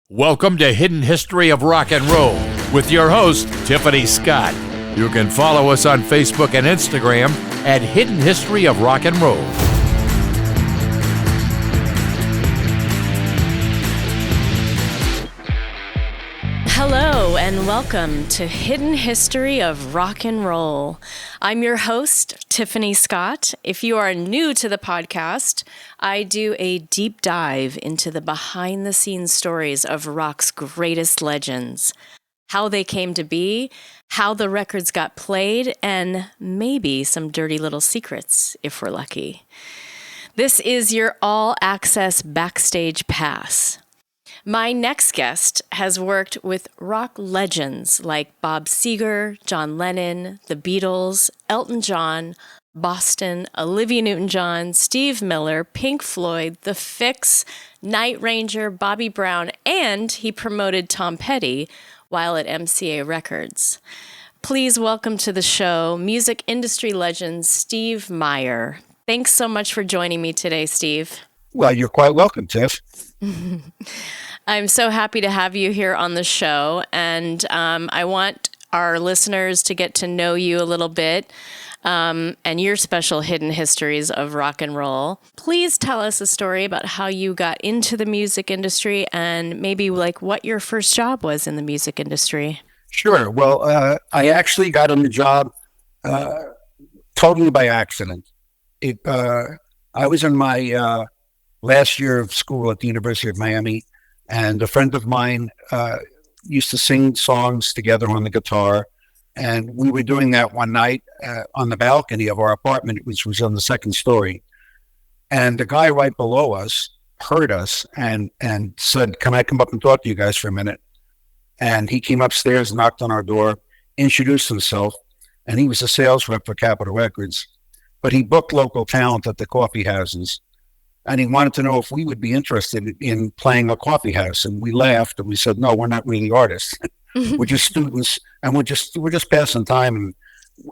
Welcome to Hidden History of Rock and Roll with your host, Tiffany Scott. You can follow us on Facebook and Instagram at Hidden History of Rock and Roll. Hello and welcome to Hidden History of Rock and Roll. I'm your host, Tiffany Scott. If you are new to the podcast, I do a deep dive into the behind-the-scenes stories of rock's greatest legends, how they came to be, how the records got played, and maybe some dirty little secrets, if we're lucky. This is your all-access backstage pass. My next guest has worked with rock legends like Bob Seger, John Lennon, the Beatles, Elton John, Boston, Olivia Newton-John, Steve Meyer, Pink Floyd, the Fixx, Night Ranger, Bobby Brown, and he promoted Tom Petty while at MCA Records. Please welcome to the show music industry legend Steve Meyer. Thanks so much for joining me today, Steve. Well, you're quite welcome, Tiff. I'm so happy to have you here on the show, and I want our listeners to get to know you a little bit and your special hidden histories of rock and roll. Please tell us a story about how you got into the music industry and maybe like what your first job was in the music industry. Sure. Well, I actually got on the job totally by accident. I was in my last year of school at the University of Miami, and a friend of mine used to sing songs together on the guitar. And we were doing that one night on the balcony of our apartment, which was on the second story. And the guy right below us heard us and said, "Can I come up and talk to you guys for a minute?" And he came upstairs, knocked on our door, introduced himself, and he was a sales rep for Capitol Records. But he booked local talent at the coffee houses. And he wanted to know if we would be interested in playing a coffee house. And we laughed and we said, "No, we're not really artists. We're just students, and we're just passing time." And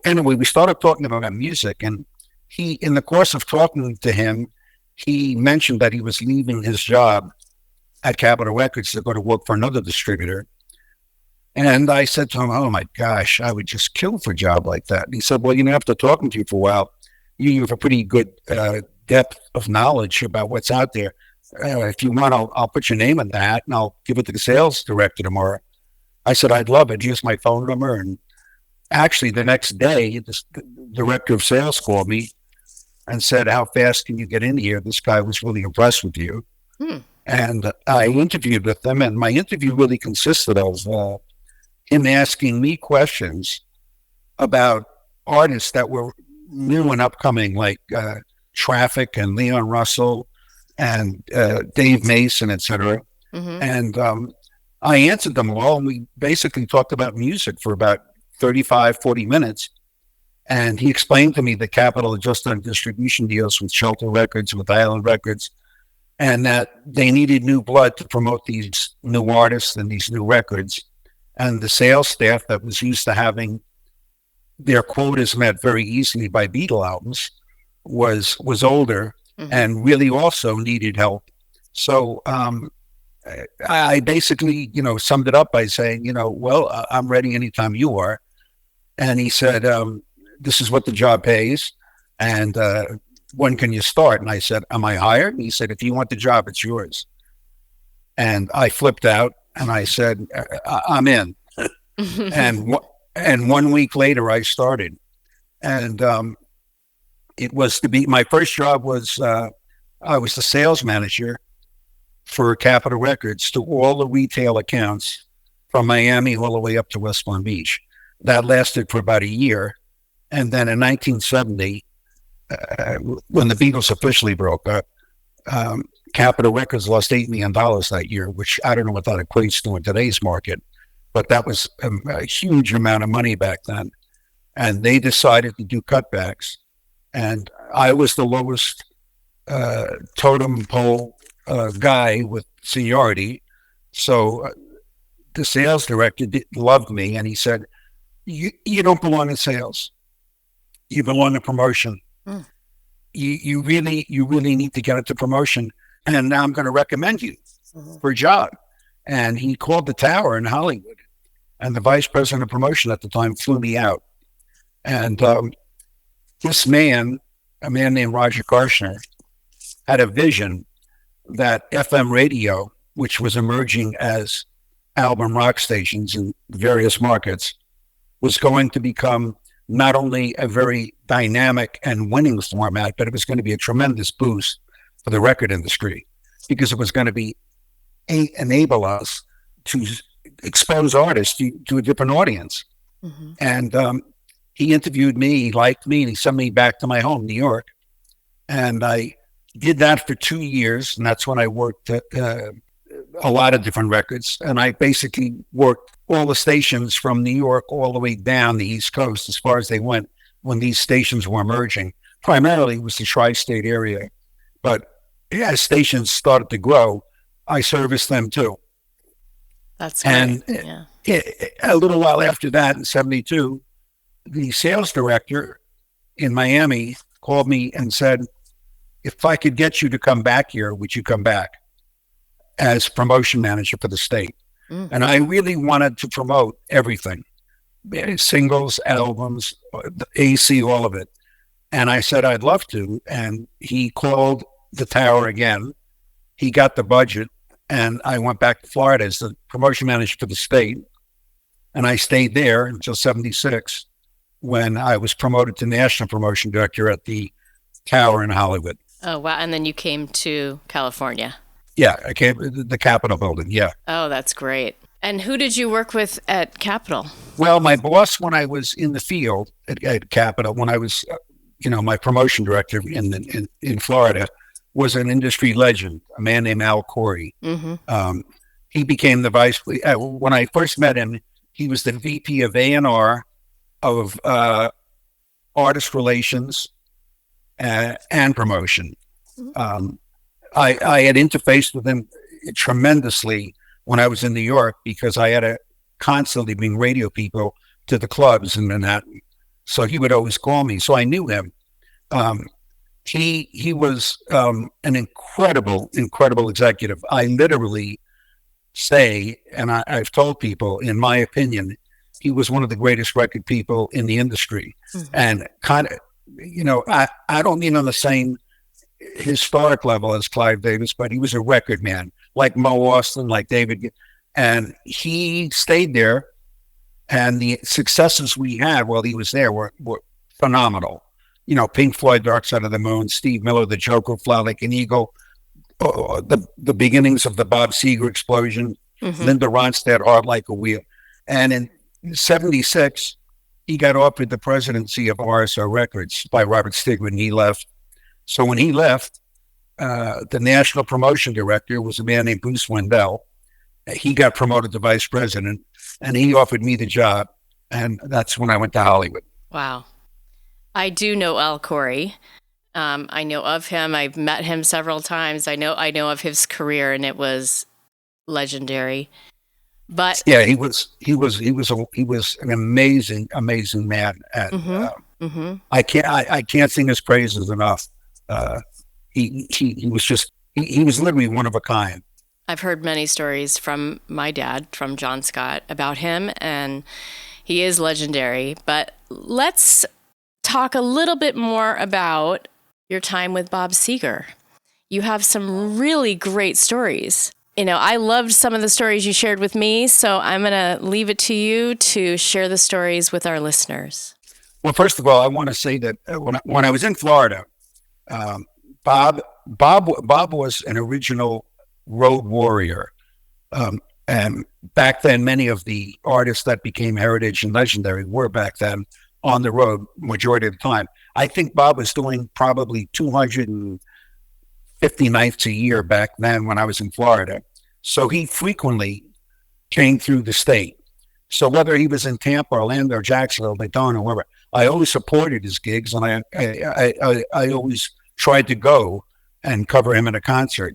anyway, we started talking about music. And he, in the course of talking to him, he mentioned that he was leaving his job at Capitol Records to go to work for another distributor. And I said to him, "Oh my gosh, I would just kill for a job like that." And he said, "Well, after talking to you for a while, you have a pretty good depth of knowledge about what's out there. If you want, I'll put your name in that and I'll give it to the sales director tomorrow." I said, "I'd love it. Here's my phone number." And actually the next day, the director of sales called me and said, "How fast can you get in here? This guy was really impressed with you." And I interviewed with them, and my interview really consisted of him asking me questions about artists that were new and upcoming, like Traffic and Leon Russell and Dave Mason, etc. And I answered them all, and we basically talked about music for about 35, 40 minutes. And he explained to me that Capitol had just done distribution deals with Shelter Records, with Island Records, and that they needed new blood to promote these new artists and these new records. And the sales staff that was used to having their quotas met very easily by Beatle albums was older and really also needed help. So I basically, summed it up by saying, "Well, I'm ready anytime you are." And he said, "This is what the job pays, and when can you start?" And I said, "Am I hired?" And he said, "If you want the job, it's yours." And I flipped out and I said, "I'm in." And 1 week later, I started. And it was my first job was, I was the sales manager for Capitol Records to all the retail accounts from Miami all the way up to West Palm Beach. That lasted for about a year. And then in 1970, when the Beatles officially broke up, Capitol Records lost $8 million that year, which I don't know what that equates to in today's market, but that was a huge amount of money back then. And they decided to do cutbacks. And I was the lowest totem pole guy with seniority. So the sales director loved me, and he said, you don't belong in sales. You belong in promotion. You really need to get into promotion. And now I'm going to recommend you for a job. And he called the Tower in Hollywood. And the vice president of promotion at the time flew me out. And this man, a man named Roger Karshner, had a vision that FM radio, which was emerging as album rock stations in various markets, was going to become not only a very dynamic and winning format, but it was going to be a tremendous boost for the record industry, because it was going to be enable us to expose artists to a different audience. Mm-hmm. And he interviewed me, he liked me, and he sent me back to my home, New York. And I did that for 2 years, and that's when I worked at a lot of different records. And I basically worked all the stations from New York all the way down the East Coast as far as they went when these stations were emerging. Primarily it was the tri-state area. But as stations started to grow, I serviced them too. That's great. And a little while after that, in 72, the sales director in Miami called me and said, if I could get you to come back here, would you come back as promotion manager for the state? Mm. And I really wanted to promote everything, singles, albums, AC, all of it. And I said, I'd love to. And he called the Tower again. He got the budget, and I went back to Florida as the promotion manager for the state. And I stayed there until 76, when I was promoted to national promotion director at the Tower in Hollywood. Oh, wow. And then you came to California. Yeah, I came to the Capitol building, yeah. Oh, that's great. And who did you work with at Capitol? Well, my boss, when I was in the field at Capitol, when I was, my promotion director in Florida, was an industry legend, a man named Al Corey. Mm-hmm. He became the when I first met him, he was the VP of A&R of artist relations and promotion. Mm-hmm. I had interfaced with him tremendously when I was in New York, because I had to constantly bring radio people to the clubs in Manhattan. So he would always call me. So I knew him. He was an incredible executive. I literally say, and I've told people, in my opinion, he was one of the greatest record people in the industry. Mm-hmm. And kind of, I don't mean on the same historic level as Clive Davis, but he was a record man, like Mo Austin, like David. And he stayed there, and the successes we had while he was there were phenomenal. Pink Floyd, Dark Side of the Moon, Steve Miller, The Joker, Fly Like an Eagle, the beginnings of the Bob Seger explosion, mm-hmm. Linda Ronstadt, Hard Like a Wheel. And in 76, he got offered the presidency of RSO Records by Robert Stigwood, and he left. So when he left, the national promotion director was a man named Bruce Wendell. He got promoted to vice president, and he offered me the job. And that's when I went to Hollywood. Wow. I do know Al Corey. I know of him. I've met him several times. I know of his career, and it was legendary. But yeah, he was an amazing man. And mm-hmm. Mm-hmm. I can't sing his praises enough. He was literally one of a kind. I've heard many stories from my dad, from John Scott, about him, and he is legendary. But let's talk a little bit more about your time with Bob Seger. You have some really great stories. I loved some of the stories you shared with me, so I'm going to leave it to you to share the stories with our listeners. Well, first of all, I want to say that when I was in Florida, Bob was an original road warrior. And back then, many of the artists that became heritage and legendary were back then on the road majority of the time. I think Bob was doing probably 250 nights a year back then when I was in Florida. So he frequently came through the state. So whether he was in Tampa, Orlando, Jacksonville, Daytona, wherever, I always supported his gigs, and I always tried to go and cover him in a concert.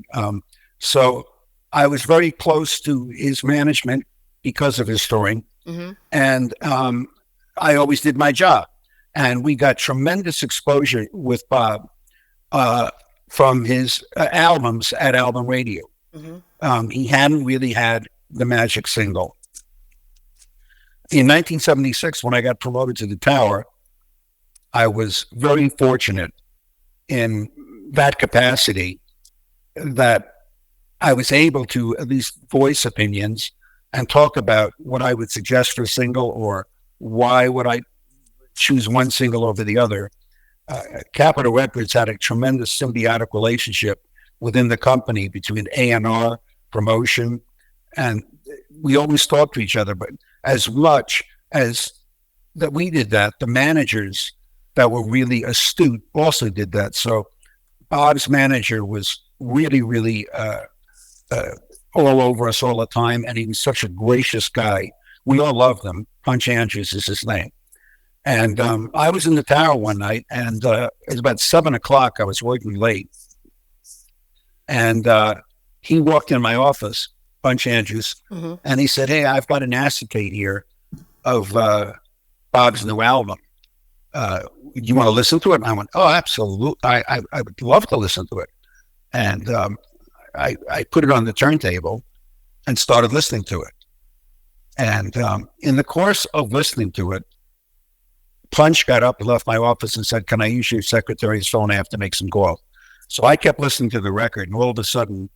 So I was very close to his management because of his touring, mm-hmm. and I always did my job. And we got tremendous exposure with Bob from his albums at Album Radio. Mm-hmm. He hadn't really had the magic single. In 1976, when I got promoted to the Tower, I was very fortunate in that capacity that I was able to at least voice opinions and talk about what I would suggest for a single, or why would I choose one single over the other. Capitol Records had a tremendous symbiotic relationship within the company between A&R, promotion, and we always talked to each other. But as much as that we did that, the managers that were really astute also did that. So Bob's manager was really, really all over us all the time, and he was such a gracious guy. We all loved him. Punch Andrews is his name. And I was in the Tower one night, and it was about 7 o'clock. I was working late. And he walked in my office, Punch Andrews, and he said, "Hey, I've got an acetate here of Bob's new album. You want to listen to it?" And I went, "Oh, absolutely. I would love to listen to it." And I put it on the turntable and started listening to it. And in the course of listening to it, Punch got up and left my office and said, "Can I use your secretary's phone? I have to make some calls." So I kept listening to the record, and all of a sudden,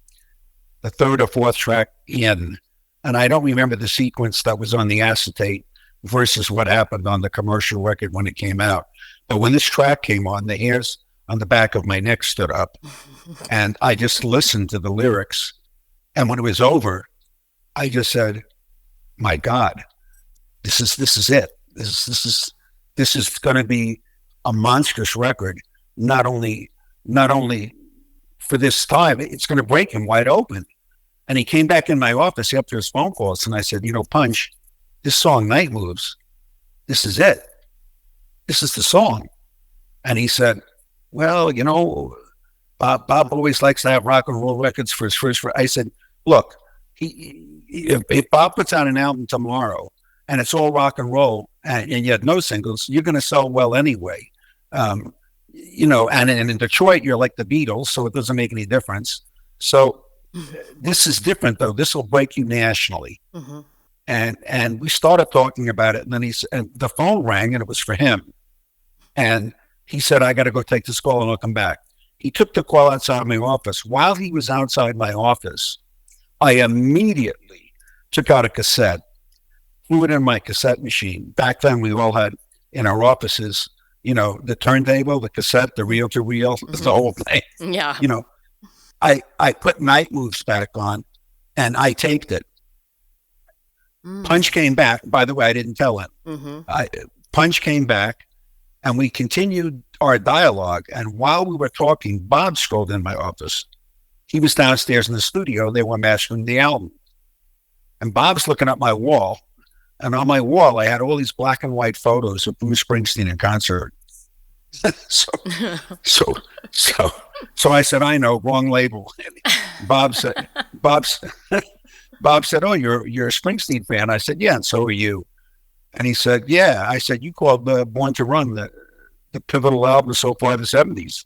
the third or fourth track in, and I don't remember the sequence that was on the acetate versus what happened on the commercial record when it came out. But when this track came on, the hairs on the back of my neck stood up, and I just listened to the lyrics. And when it was over, I just said, "My God, this is it. This is going to be a monstrous record. Not only for this time, it's going to break him wide open." And he came back in my office after his phone calls, and I said, "Punch, this song, Night Moves, this is it. This is the song." And he said, "Well, Bob always likes to have rock and roll records for his first." I said, "Look, if Bob puts out an album tomorrow and it's all rock and roll and yet no singles, you're going to sell well anyway. And in Detroit, you're like the Beatles, so it doesn't make any difference. So this is different, though. This will break you nationally." And we started talking about it, and then and the phone rang, and it was for him. And he said, "I got to go take this call, and I'll come back." He took the call outside my office. While he was outside my office, I immediately took out a cassette, threw it in my cassette machine. Back then, we all had in our offices, the turntable, the cassette, the reel-to-reel, the whole thing. Yeah. I put Night Moves back on, and I taped it. Punch came back. By the way, I didn't tell him. Punch came back, and we continued our dialogue. And while we were talking, Bob strolled in my office. He was downstairs in the studio. They were mastering the album. And Bob's looking at my wall. And on my wall, I had all these black and white photos of Bruce Springsteen in concert. So I said, "I know, wrong label." Bob said, "Oh, you're a Springsteen fan?" I said, "Yeah, and so are you." And he said, "Yeah." I said, "You called Born to Run the pivotal album so far of the 70s.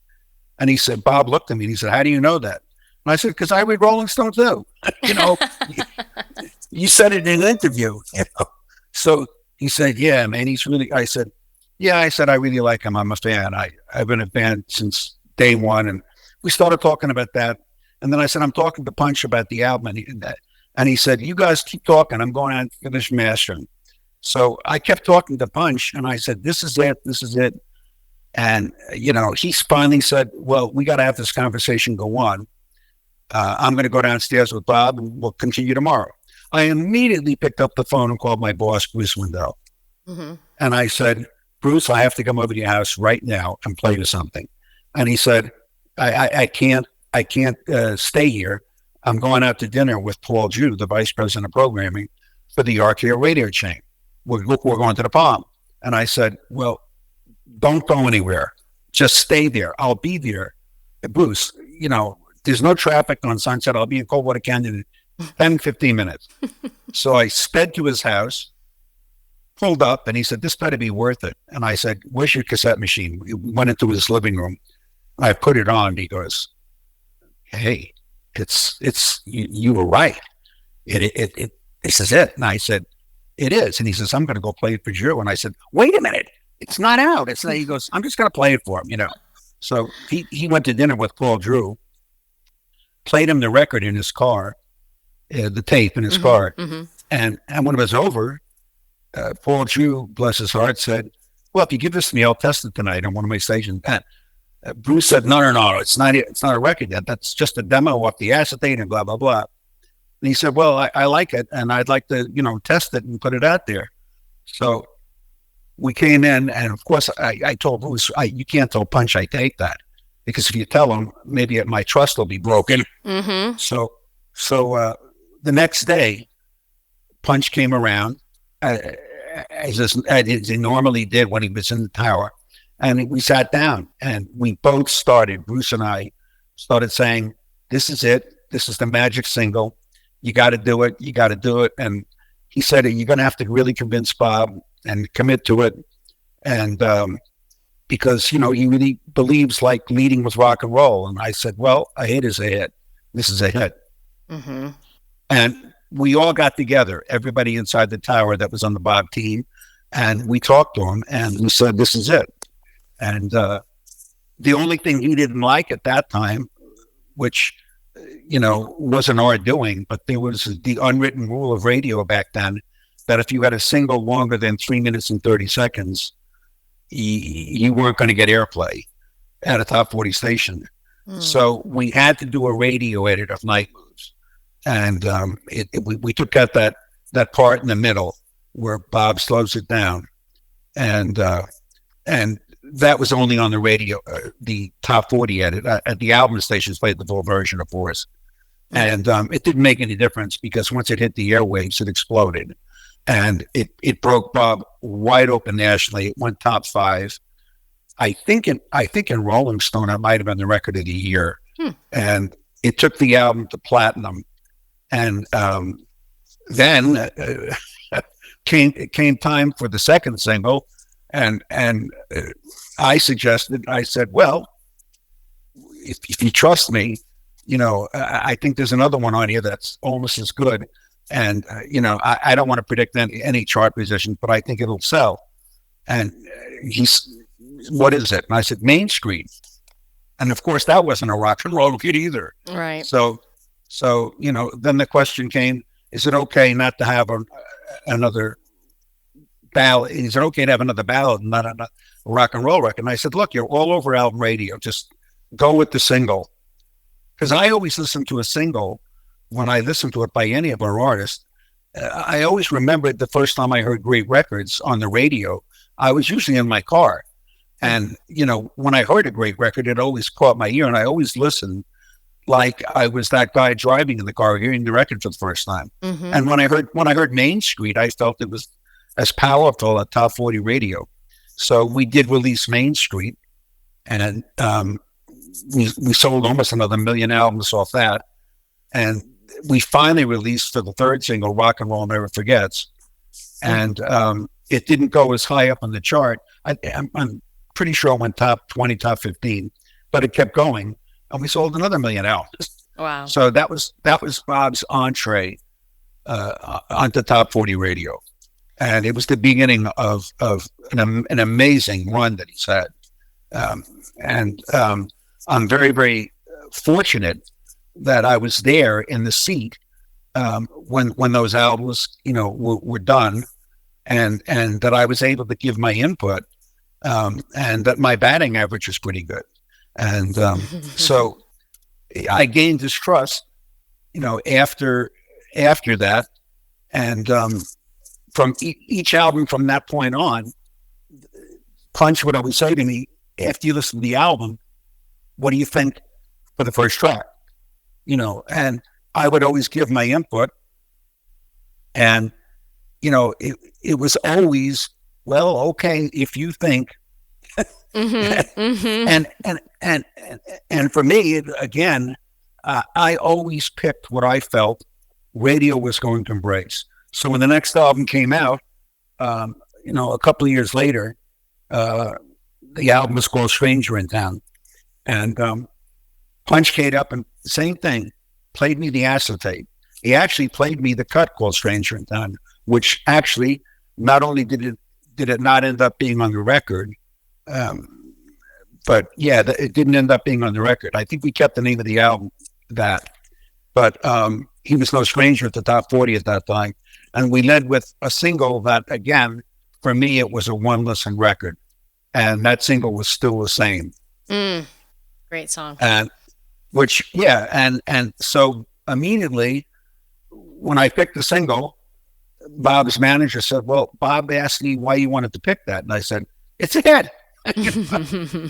And he said, Bob looked at me and he said, "How do you know that?" And I said, "Because I read Rolling Stone too." You said it in an interview. So he said, "Yeah, man, he's really," I said, "Yeah," I said, "I really like him. I'm a fan. I've been a fan since day one." And we started talking about that. And then I said, "I'm talking to Punch about the album." And he said, "You guys keep talking. I'm going out to finish mastering." So I kept talking to Punch, and I said, "This is it. This is it." And, he finally said, "Well, we got to have this conversation go on. I'm going to go downstairs with Bob, and we'll continue tomorrow." I immediately picked up the phone and called my boss, Bruce Wendell. And I said, "Bruce, I have to come over to your house right now and play you something." And he said, I can't stay here. I'm going out to dinner with Paul Jew, the vice president of programming for the RKO radio chain. We're going to the Palm." And I said, "Well, don't go anywhere. Just stay there. I'll be there. Bruce, there's no traffic on Sunset. I'll be in Coldwater Canyon in 10, 15 minutes. So I sped to his house, pulled up, and he said, "This better be worth it." And I said, "Where's your cassette machine?" We went into his living room. I put it on. He goes, "Hey, you were right. this is it. And I said, it is. And he says, I'm going to go play it for Drew. And I said, wait a minute, it's not out. He goes, I'm just going to play it for him, So he went to dinner with Paul Drew, played him the record in his car, the tape in his car. And when it was over, Paul Drew, bless his heart, said, well, if you give this to me, I'll test it tonight on one of my stations. And Bruce said, no, it's not a record yet. That's just a demo off the acetate and blah, blah, blah. And he said, well, I like it, and I'd like to, test it and put it out there. So we came in, and of course, I told Bruce, you can't tell Punch I take that, because if you tell him, maybe my trust will be broken. So the next day, Punch came around, as he normally did when he was in the tower, and we sat down, and we both started, Bruce and I started saying, this is it. This is the magic single. You got to do it. You got to do it. And he said, you're going to have to really convince Bob and commit to it. And because, he really believes like leading with rock and roll. And I said, well, a hit is a hit. This is a hit. And we all got together, everybody inside the tower that was on the Bob team. And we talked to him and we said, this is it. And the only thing he didn't like at that time, which wasn't our doing, but there was the unwritten rule of radio back then that if you had a single longer than 3 minutes and 30 seconds, you weren't going to get airplay at a top 40 station. So we had to do a radio edit of Night Moves. And we took out that part in the middle where Bob slows it down. And that was only on the radio, the top 40 edit. At the album stations played the full version, of course. And it didn't make any difference because once it hit the airwaves, it exploded. And it broke Bob wide open nationally. It went top 5. I think in Rolling Stone, it might have been the record of the year. And it took the album to platinum. And then came time for the second single. And I said, well, if you trust me, I think there's another one on here that's almost as good. And, I don't want to predict any chart position, but I think it'll sell. And what is it? And I said, Main Street. And of course, that wasn't a rock and roll kid either. Right. So, then the question came, is it okay not to have another ballad? Is it okay to have another ballad and not a rock and roll record? And I said, look, you're all over album radio. Just go with the single. Because I always listen to a single when I listen to it by any of our artists. I always remembered the first time I heard great records on the radio. I was usually in my car. And, when I heard a great record, it always caught my ear. And I always listened like I was that guy driving in the car, hearing the record for the first time. And when I heard Main Street, I felt it was as powerful at top 40 radio. So we did release Main Street, and we sold almost another 1 million albums off that. And we finally released for the third single, Rock and Roll Never Forgets. And it didn't go as high up on the chart. I'm pretty sure it went top 20, top 15, but it kept going. And we sold another 1 million albums. Wow. So that was Bob's entree onto top 40 radio. And it was the beginning of an amazing run that he's had. I'm very, very fortunate that I was there in the seat when those albums, were done, and that I was able to give my input, and that my batting average was pretty good. And so I gained his trust, after that. And from each album from that point on, Punch would always say to me, after you listen to the album, what do you think for the first track? And I would always give my input. And, it was always, well, okay, if you think. And for me, again, I always picked what I felt radio was going to embrace. So when the next album came out, a couple of years later, the album was called Stranger in Town. And Punch came up and same thing, played me the acetate. he actually played me the cut called Stranger in Town, which actually not only did it not end up being on the record, but yeah, it didn't end up being on the record. I think we kept the name of the album that, but he was no stranger at the top 40 at that time. And we led with a single that, again, for me, it was a one listen record. And that single was Still the Same. Great song. And so immediately when I picked the single, Bob's manager said, well, Bob asked me why you wanted to pick that. And I said, it's a hit.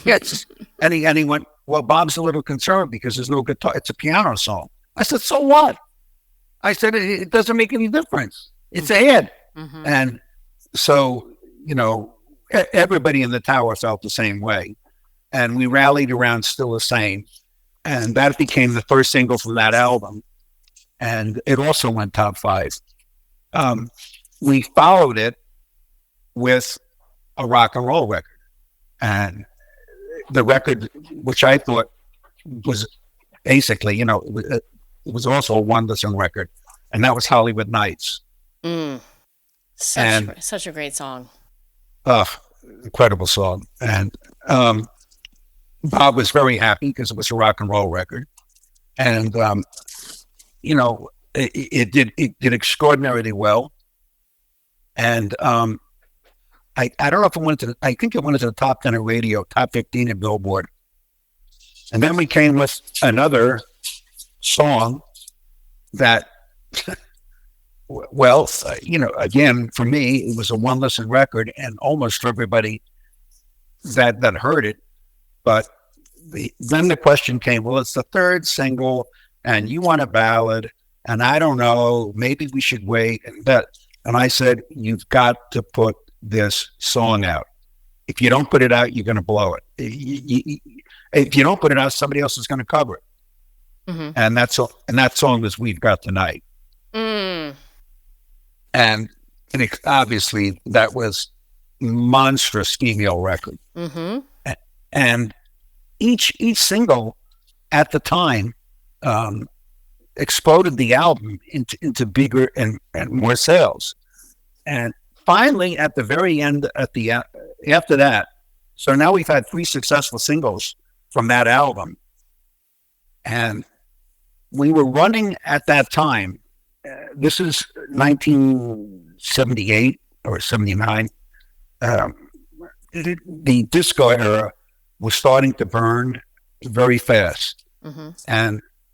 Yes. And he went, well, Bob's a little concerned because there's no guitar. It's a piano song. I said, so what? I said, it doesn't make any difference. It's a hit. And so, everybody in the tower felt the same way. And we rallied around Still the Same. And that became the first single from that album. And it also went top 5. We followed it with a rock and roll record. And the record, which I thought was basically, it was also a one listen record. And that was Hollywood Nights. Such a great song. Incredible song. And Bob was very happy because it was a rock and roll record. And, it did extraordinarily well. And I don't know if it went to, I think it went to the top 10 at radio, top 15 at Billboard. And then we came with another song that, well, again, for me, it was a one listen record and almost for everybody that heard it. But then the question came, well, it's the third single and you want a ballad. And I don't know, maybe we should wait. And I said, you've got to put this song out. If you don't put it out, you're going to blow it. If you don't put it out, somebody else is going to cover it. And that song was We've Got Tonight. And obviously that was monstrous female record. And each single at the time exploded the album into bigger and more sales. And finally, at the very end, after that, so now we've had 3 successful singles from that album. And we were running at that time, this is 1978 or 79, the disco era was starting to burn very fast.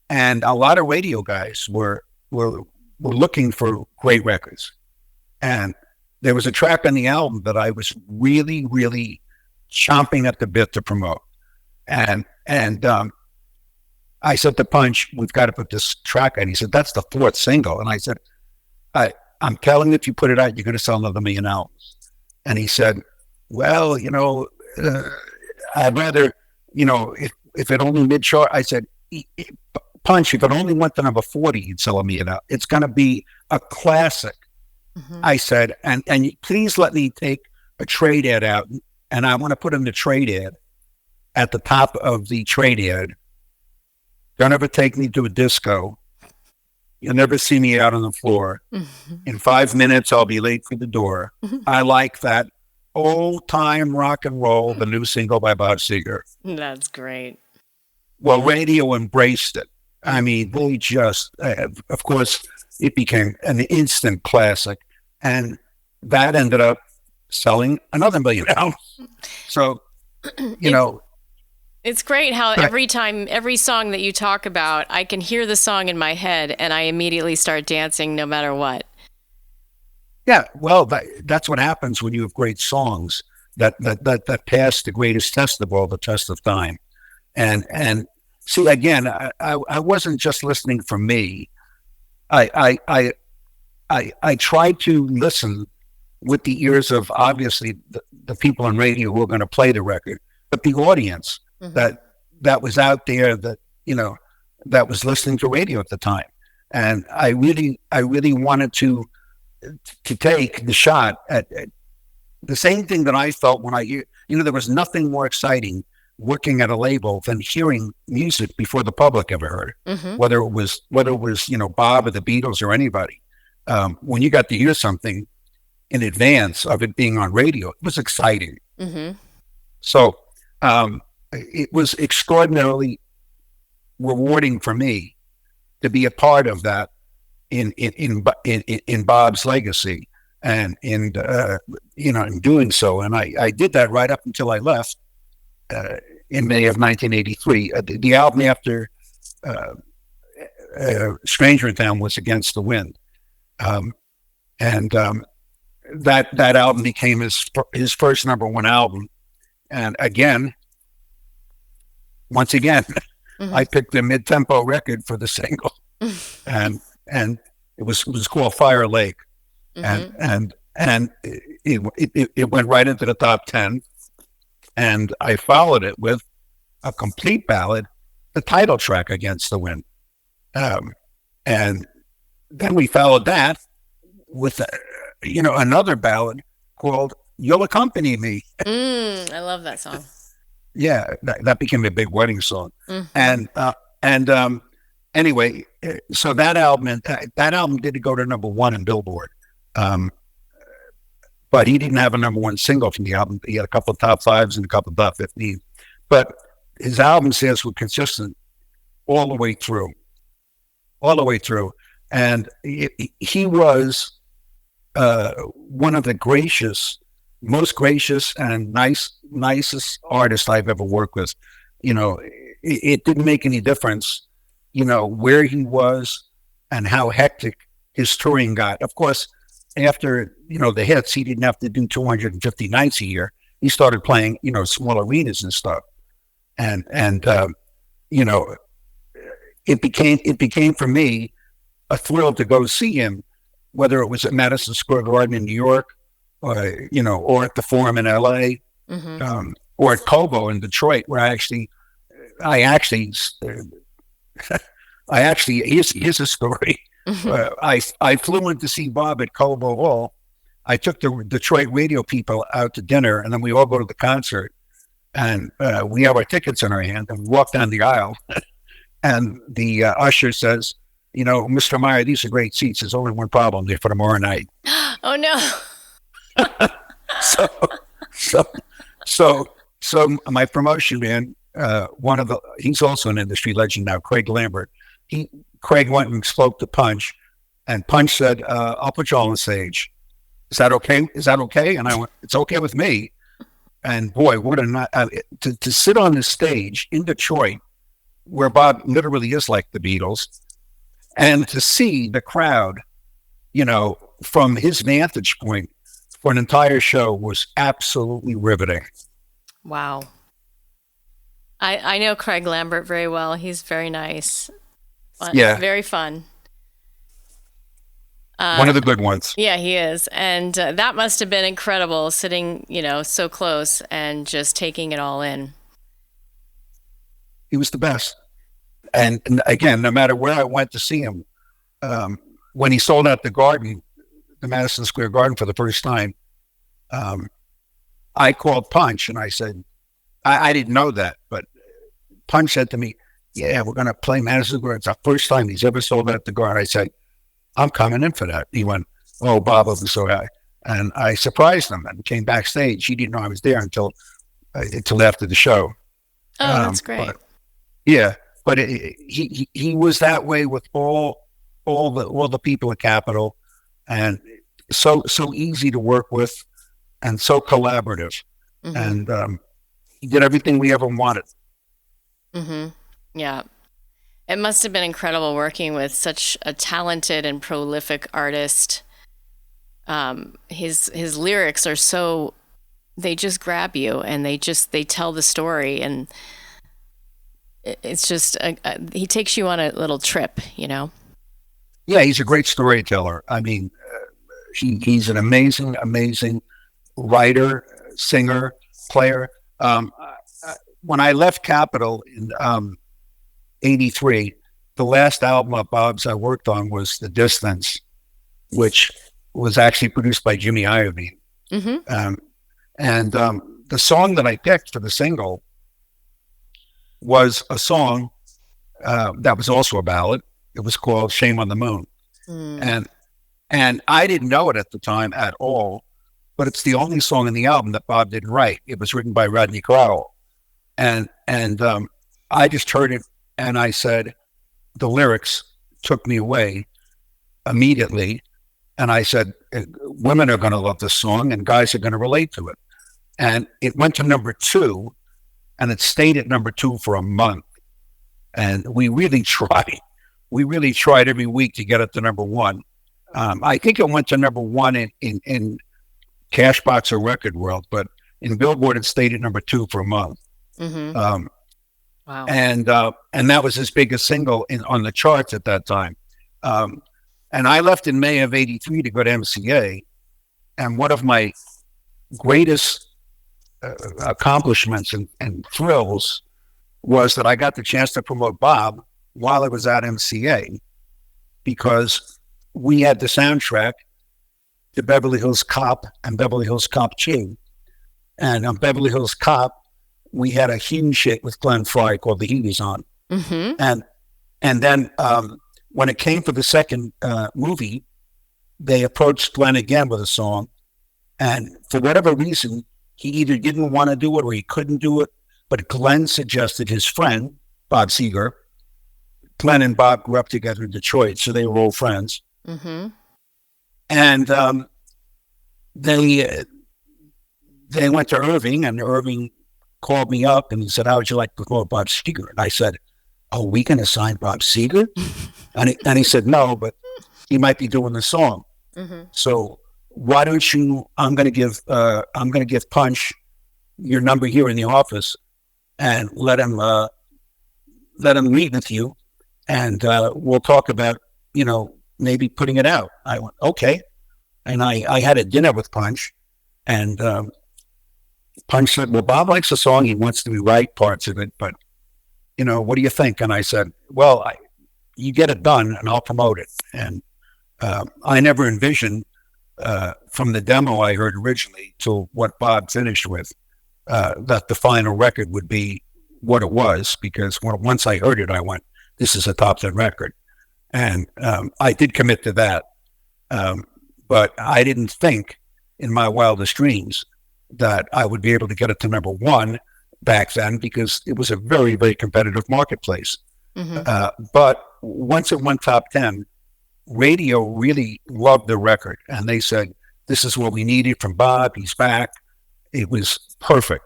And a lot of radio guys were looking for great records. And there was a track on the album that I was really, really chomping at the bit to promote. And I said to Punch, we've got to put this track on. He said, that's the 4th single. And I said, I'm telling you, if you put it out, you're going to sell another 1 million albums. And he said, well, I'd rather, if it only mid-chart, I said, Punch, if it only went to number 40, you'd sell 1 million out. It's going to be a classic. I said, and please let me take a trade ad out. And I want to put in the trade ad at the top of the trade ad. Don't ever take me to a disco. You'll never see me out on the floor. In 5 minutes, I'll be late for the door. I like that old time rock and roll, the new single by Bob Seger. That's great. Well, radio embraced it. I mean, they just, of course, it became an instant classic. And that ended up selling another 1 million albums. So, It's great how every song that you talk about, I can hear the song in my head and I immediately start dancing no matter what. Yeah, well, that's what happens when you have great songs that pass the greatest test of all, the test of time. And see, again, I wasn't just listening for me. I tried to listen with the ears of obviously the people on radio who are going to play the record, but the audience that was out there that was listening to radio at the time. And I really wanted to take the shot at the same thing that I felt when there was nothing more exciting working at a label than hearing music before the public ever heard it. Whether it was Bob or the Beatles or anybody. When you got to hear something in advance of it being on radio, it was exciting. So it was extraordinarily rewarding for me to be a part of that in Bob's legacy, and in doing so. And I did that right up until I left in May of 1983. The album after Stranger in Town was Against the Wind, and that album became his first number one album. And once again, I picked the mid-tempo record for the single, and it was called Fire Lake, and it went right into the top 10, and I followed it with a complete ballad, the title track, Against the Wind, and then we followed that with another ballad called You'll Accompany Me. I love that song. Yeah, that became a big wedding song. Anyway, so that album did go to number one in Billboard, but he didn't have a number one single from the album. He had a couple of top fives and a couple of top 15, but his album sales were consistent all the way through, and he was one of the most gracious and nicest artists I've ever worked with. It didn't make any difference, where he was and how hectic his touring got. Of course, after, the hits, he didn't have to do 250 nights a year. He started playing, small arenas and stuff. And it became for me a thrill to go see him, whether it was at Madison Square Garden in New York, or at the Forum in LA, or at Cobo in Detroit, where here's a story. I flew in to see Bob at Cobo Hall. I took the Detroit radio people out to dinner, and then we all go to the concert, and we have our tickets in our hand, and we walk down the aisle, and the usher says, Mr. Meyer, these are great seats. There's only one problem there for tomorrow night. Oh no. So my promotion man, he's also an industry legend now, Craig Lambert. Craig went and spoke to Punch, and Punch said, I'll put you all on stage. Is that okay? And I went, it's okay with me. And boy, what a night to sit on the stage in Detroit, where Bob literally is like the Beatles, and to see the crowd, from his vantage point for an entire show was absolutely riveting. Wow. I know Craig Lambert very well. He's very nice. Yeah. Very fun. One of the good ones. Yeah, he is. And that must have been incredible, sitting, so close and just taking it all in. He was the best. And again, no matter where I went to see him, when he sold out the Madison Square Garden for the first time, I called Punch and I said, I didn't know that, but Punch said to me, yeah, we're going to play Madison Square. It's our first time he's ever sold out the Garden. I said, I'm coming in for that. He went, oh, Bob, I'm so high. And I surprised him and came backstage. He didn't know I was there until after the show. Oh, that's great. But he was that way with all the people at Capitol, and so easy to work with, and so collaborative, and he did everything we ever wanted. Yeah, it must have been incredible working with such a talented and prolific artist. His lyrics are they just grab you, and they tell the story, and it's just he takes you on a little trip, Yeah, he's a great storyteller. I mean, he's an amazing writer, singer, player. When I left Capitol in '83, the last album of Bob's I worked on was The Distance, which was actually produced by Jimmy Iovine. The song that I picked for the single was a song that was also a ballad. It was called "Shame on the Moon," and I didn't know it at the time at all. But it's the only song in the album that Bob didn't write. It was written by Rodney Crowell, and I just heard it, and I said, the lyrics took me away immediately, and I said, women are going to love this song, and guys are going to relate to it. And it went to number 2, and it stayed at number 2 for a month. And we really tried. We really tried every week to get it to number 1. I think it went to number 1 in Cashbox or Record World, but in Billboard it stayed at number 2 for a month. Wow. And that was his biggest single on the charts at that time. And I left in May of '83 to go to MCA, and one of my greatest accomplishments and thrills was that I got the chance to promote Bob while I was at MCA, because we had the soundtrack to Beverly Hills Cop and Beverly Hills Cop 2. And on Beverly Hills Cop, we had a huge hit with Glenn Frey called The Heat Is On. And then when it came for the second movie, they approached Glenn again with a song. And for whatever reason, he either didn't want to do it or he couldn't do it. But Glenn suggested his friend, Bob Seger. Glenn and Bob grew up together in Detroit, so they were old friends. And they went to Irving, and Irving called me up and he said, "How would you like to promote Bob Seger?" And I said, "Are we going to sign Bob Seger?" and he said, "No, but he might be doing the song. So why don't you? I'm going to give Punch your number here in the office, and let him meet with you, and we'll talk about maybe putting it out." I went, okay. And I had a dinner with Punch, and Punch said, "Well, Bob likes the song. He wants to rewrite parts of it, but, what do you think?" And I said, "Well, you get it done and I'll promote it." And I never envisioned from the demo I heard originally to what Bob finished with, that the final record would be what it was, because once I heard it, I went, this is a top 10 record. And I did commit to that. But I didn't think in my wildest dreams that I would be able to get it to number 1 back then, because it was a very, very competitive marketplace. But once it went top 10, radio really loved the record. And they said, this is what we needed from Bob. He's back. It was perfect.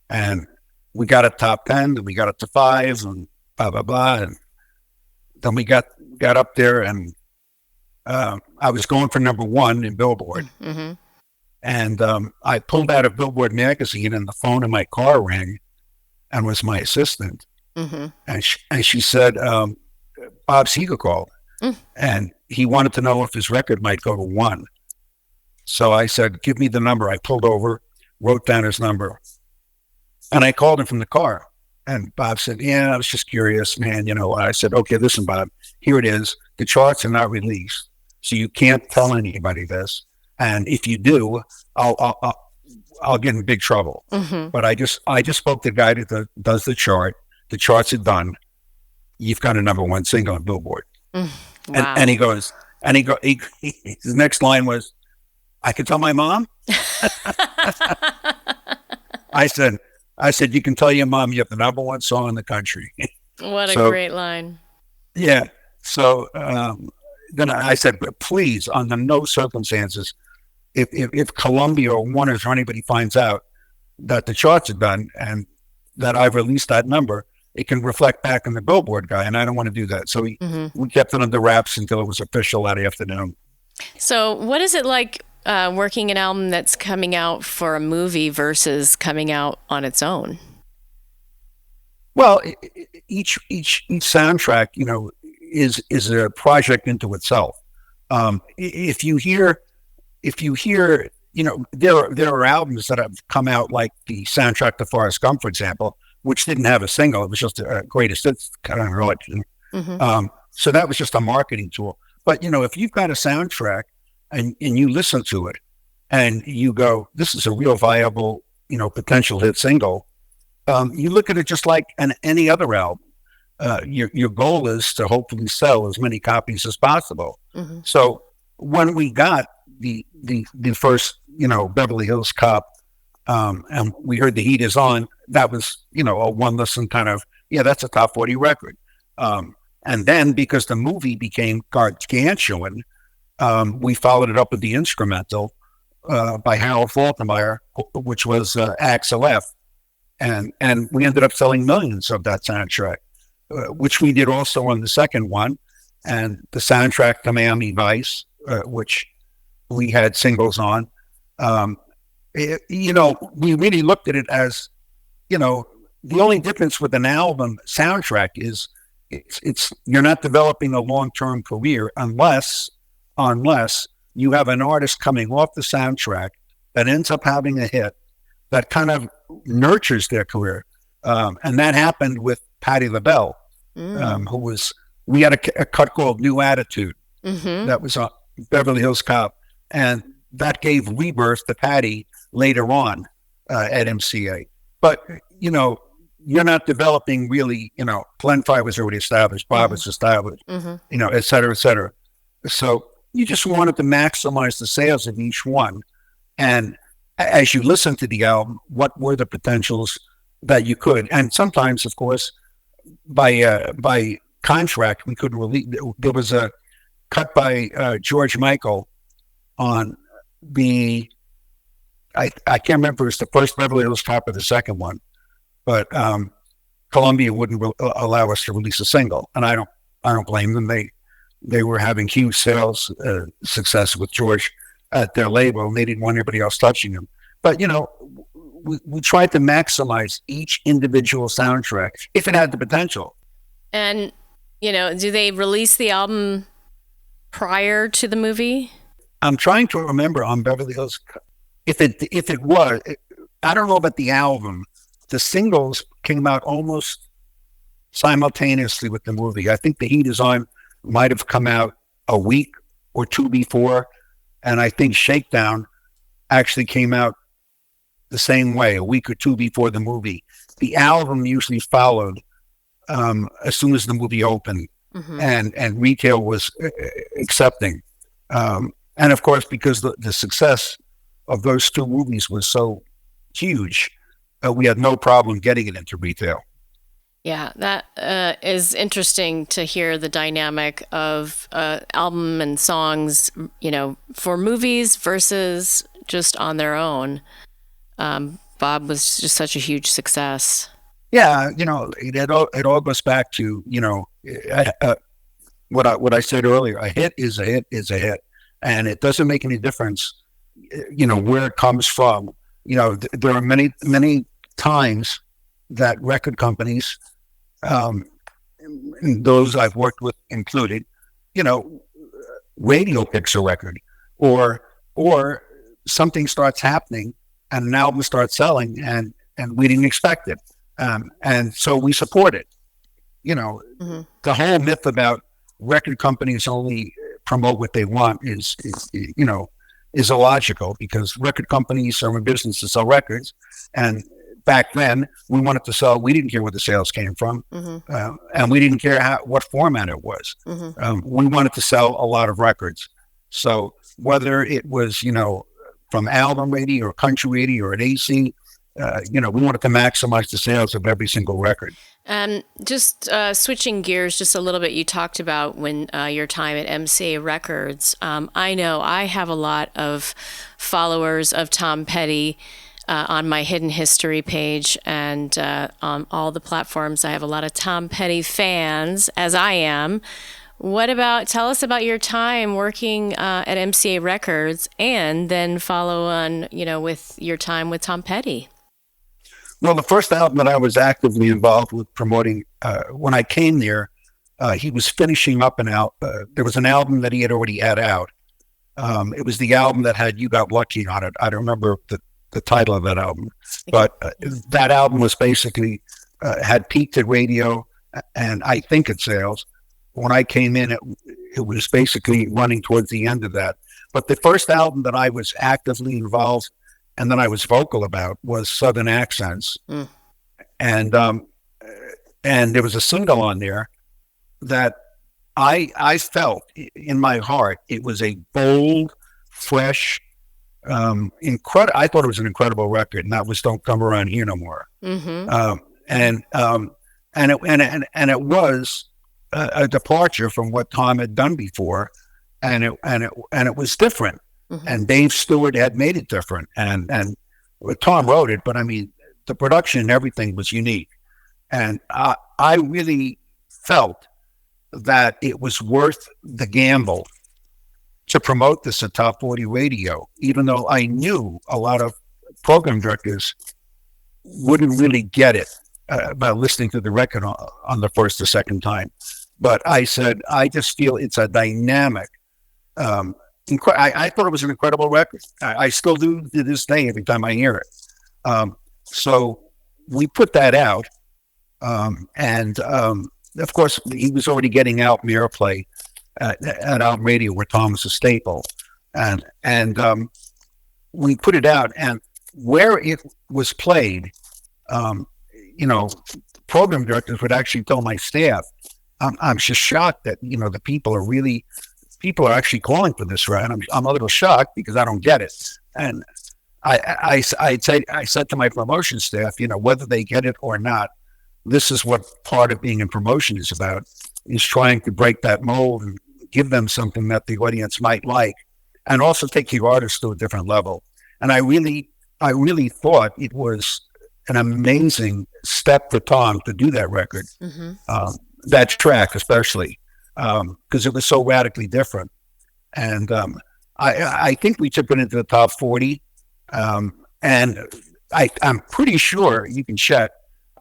And we got it top 10, then we got it to 5, and blah, blah, blah. And then we got up there, and I was going for number 1 in Billboard. And I pulled out of Billboard magazine, and the phone in my car rang, and was my assistant. And she said, Bob Seger called, and he wanted to know if his record might go to 1. So I said, give me the number. I pulled over, wrote down his number, and I called him from the car. And Bob said, "Yeah, I was just curious, man. I said, "Okay, listen, Bob, here it is. The charts are not released, so you can't tell anybody this. And if you do, I'll get in big trouble." But I just spoke to the guy that does the chart. The charts are done. You've got a number 1 single on Billboard. Wow. And his next line was, "I can tell my mom." I said, "You can tell your mom you have the number 1 song in the country." What a great line. Yeah. So then I said, "But please, under no circumstances, if Columbia or Warner or anybody finds out that the charts are done and that I've released that number, it can reflect back on the Billboard guy, and I don't want to do that." So we kept it under wraps until it was official that afternoon. So what is it like working an album that's coming out for a movie versus coming out on its own? Well, each soundtrack, is a project into itself. If you hear, there are albums that have come out, like the soundtrack to Forrest Gump, for example, which didn't have a single. It was just a greatest hits kind of religion. So that was just a marketing tool. But, if you've got a soundtrack and you listen to it and you go, this is a real viable, potential hit single, you look at it just like any other album. Your goal is to hopefully sell as many copies as possible. Mm-hmm. So when we got the first, Beverly Hills Cop, and we heard The Heat Is On, that was, a one listen kind of, that's a top 40 record. And then because the movie became gargantuan, we followed it up with the instrumental by Harold Faltermeyer, which was Axel F. And we ended up selling millions of that soundtrack, which we did also on the second one. And the soundtrack to Miami Vice, which we had singles on. We really looked at it as, the only difference with an album soundtrack is it's you're not developing a long-term career unless you have an artist coming off the soundtrack that ends up having a hit that kind of nurtures their career. And that happened with Patti LaBelle, we had a cut called New Attitude that was on Beverly Hills Cop. And that gave rebirth to Patti later on at MCA. But, you're not developing really, Glenn Frey was already established, Bob was established, et cetera, et cetera. So you just wanted to maximize the sales of each one. And as you listen to the album, what were the potentials that you could? And sometimes, of course, by contract, we couldn't release. There was a cut by George Michael on I can't remember if it was the first Beverly Hills Cop or the second one, but Columbia wouldn't allow us to release a single, and I don't blame them. They were having huge sales success with George at their label, and they didn't want anybody else touching them. But we tried to maximize each individual soundtrack if it had the potential. And do they release the album prior to the movie? I'm trying to remember on Beverly Hills if it was. I don't know about the album. The singles came out almost simultaneously with the movie. I think The Heat Is On might have come out a week or two before, and I think Shakedown actually came out the same way, a week or two before the movie. The album usually followed as soon as the movie opened, and retail was accepting. And of course, because the success of those two movies was so huge, we had no problem getting it into retail. Yeah, that is interesting to hear the dynamic of album and songs, for movies versus just on their own. Bob was just such a huge success. Yeah, it all goes back to, what I said earlier. A hit is a hit is a hit. And it doesn't make any difference, where it comes from. There are many, many times that record companies, those I've worked with included, radio picks a record or something starts happening and an album starts selling and we didn't expect it. And so we support it. The whole myth about record companies only promote what they want is illogical, because record companies are in business to sell records. And back then we wanted to sell, we didn't care where the sales came from. And we didn't care what format it was. We wanted to sell a lot of records. So whether it was, from album radio or country radio or an AC, we wanted to maximize the sales of every single record. Just switching gears just a little bit, you talked about when your time at MCA Records. I know I have a lot of followers of Tom Petty on my Hidden History page, and on all the platforms. I have a lot of Tom Petty fans, as I am. Tell us about your time working at MCA Records, and then follow on, with your time with Tom Petty. Well, the first album that I was actively involved with promoting, when I came there, he was finishing up there was an album that he had already had out. It was the album that had You Got Lucky on it. I don't remember the title of that album, but that album was basically, had peaked at radio, and I think at sales. When I came in, it was basically running towards the end of that. But the first album that I was actively involved and that I was vocal about was Southern Accents. and there was a single on there that I felt in my heart it was a bold, fresh, incredible. I thought it was an incredible record, and that was "Don't Come Around Here No More." Mm-hmm. And it was a departure from what Tom had done before, and it was different. Mm-hmm. And Dave Stewart had made it different, and Tom wrote it, but I mean the production and everything was unique, and I really felt that it was worth the gamble to promote this at Top 40 Radio, even though I knew a lot of program directors wouldn't really get it by listening to the record on the first or second time. But I said, I just feel it's a dynamic. I thought it was an incredible record. I still do to this day every time I hear it. So we put that out, and of course he was already getting album airplay at album radio, where Tom was a staple, and we put it out, and where it was played, program directors would actually tell my staff, I'm just shocked that the people are actually calling for this, right? And I'm a little shocked because I don't get it. And I said to my promotion staff, whether they get it or not, this is what part of being in promotion is about, is trying to break that mold and give them something that the audience might like, and also take your artist to a different level. And I really thought it was an amazing step for Tom to do that record, that track especially, because it was so radically different. And I think we took it into the top 40, and I'm pretty sure, you can check,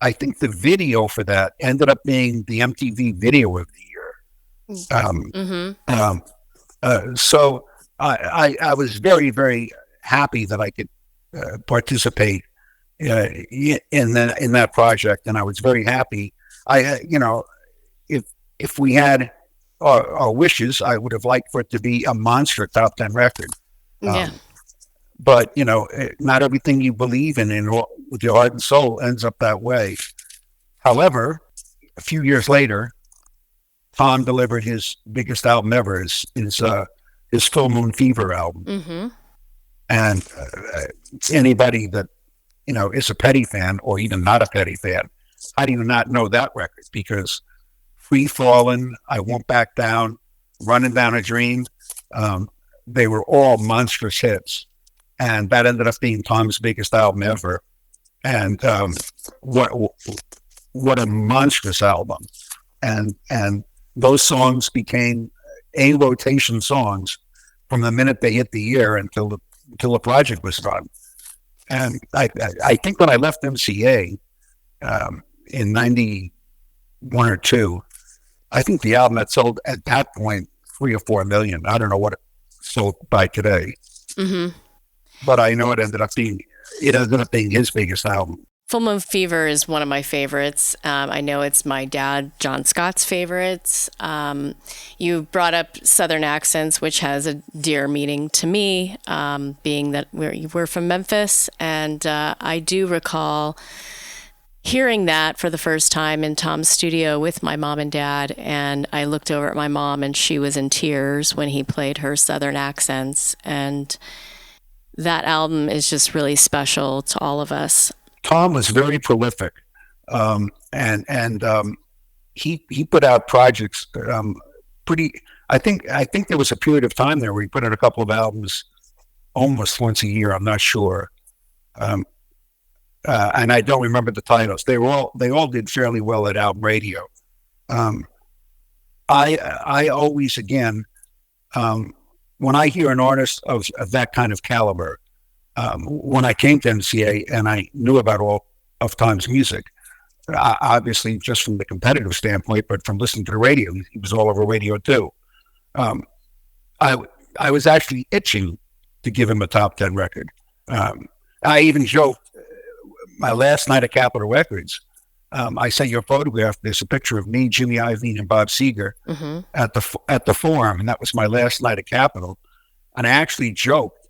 I think the video for that ended up being the MTV Video of the Year. So I was very, very happy that I could participate in that project, and I was very happy. If we had our wishes, I would have liked for it to be a monster top 10 record. Yeah. But not everything you believe in with your heart and soul ends up that way. However, a few years later, Tom delivered his biggest album ever, his Full Moon Fever album. And anybody that is a Petty fan, or even not a Petty fan, how do you not know that record? Because Free Fallin', I Won't Back Down, Running Down a Dream, they were all monstrous hits. And that ended up being Tom's biggest album ever. And what a monstrous album. And those songs became rotation songs from the minute they hit the air until the project was done. And I think when I left MCA in 91 or 2, I think the album had sold at that point 3 or 4 million. I don't know what it sold by today. But I know it ended up being his biggest album. Full Moon Fever is one of my favorites. I know it's my dad, John Scott's favorites. You brought up Southern accents, which has a dear meaning to me, being that we're from Memphis. And I do recall hearing that for the first time in Tom's studio with my mom and dad. And I looked over at my mom, and she was in tears when he played her Southern accents. And that album is just really special to all of us. Tom was very prolific, and he put out projects pretty. I think there was a period of time there where he put out a couple of albums almost once a year. I'm not sure, and I don't remember the titles. They all did fairly well at album radio. I always, again, when I hear an artist of that kind of caliber. When I came to MCA and I knew about all of Tom's music, obviously just from the competitive standpoint, but from listening to the radio, he was all over radio too. I was actually itching to give him a top 10 record. I even joked, my last night at Capitol Records, I sent you a photograph. There's a picture of me, Jimmy Iovine, and Bob Seger at the Forum, and that was my last night at Capitol. And I actually joked.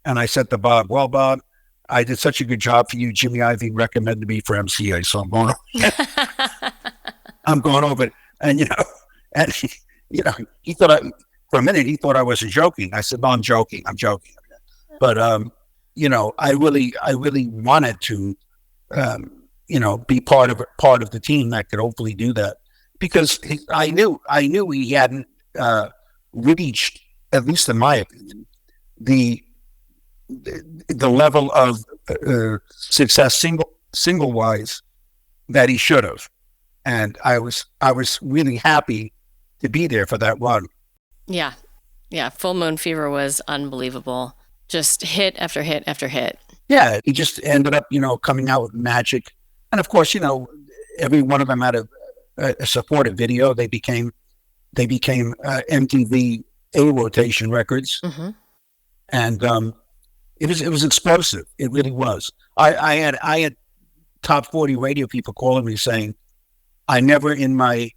And I said to Bob, well, Bob, I did such a good job for you. Jimmy Ivey recommended me for MCA, so I'm going over it. And, and he thought for a minute, he thought I wasn't joking. I said, no, I'm joking. But, I really wanted to, be part of the team that could hopefully do that, because I knew he hadn't reached, at least in my opinion, the level of success single wise that he should have. And I was really happy to be there for that run. Yeah. Full Moon Fever was unbelievable. Just hit after hit after hit. Yeah. He just ended up, coming out with magic. And of course, every one of them had a supported video. They became MTV A rotation records. Mm-hmm. And, it was explosive. It really was. I had top 40 radio people calling me saying, I never in my